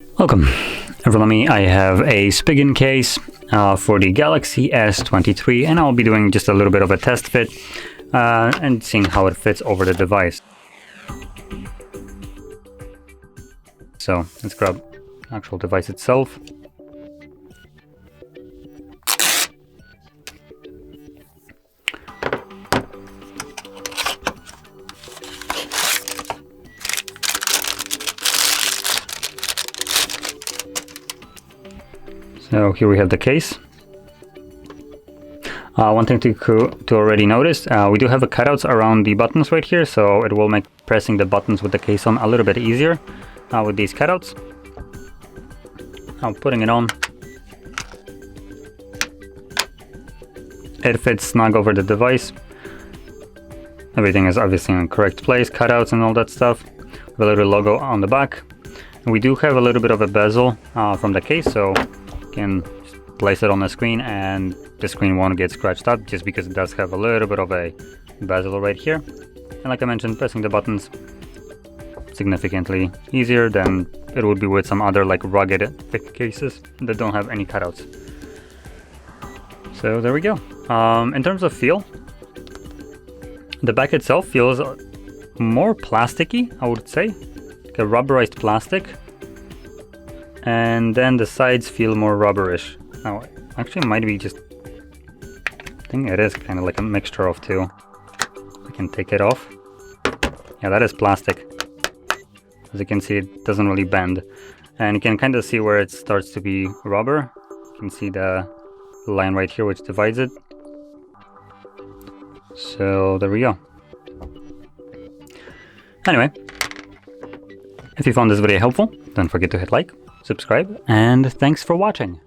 Welcome. In front of me I have a Spigen case for the Galaxy S23, and I'll be doing just a little bit of a test fit and seeing how it fits over the device. So let's grab the actual device itself. So here we have the case. One thing to already notice, we do have the cutouts around the buttons right here, so it will make pressing the buttons with the case on a little bit easier with these cutouts. Now putting it on, it fits snug over the device. Everything is obviously in the correct place, cutouts and all that stuff. With a little logo on the back. And we do have a little bit of a bezel from the case, so can just place it on the screen and the screen won't get scratched up, just because it does have a little bit of a bezel right here. And like I mentioned, pressing the buttons significantly easier than it would be with some other like rugged thick cases that don't have any cutouts. So there we go. In terms of feel, the back itself feels more plasticky, I would say, like a rubberized plastic. And then the sides feel more rubberish. Now, actually, it might be just, I think it is kind of like a mixture of two. I can take it off. Yeah, that is plastic. As you can see, it doesn't really bend. And you can kind of see where it starts to be rubber. You can see the line right here which divides it. So there we go. Anyway, if you found this video helpful, don't forget to hit like, subscribe, and thanks for watching.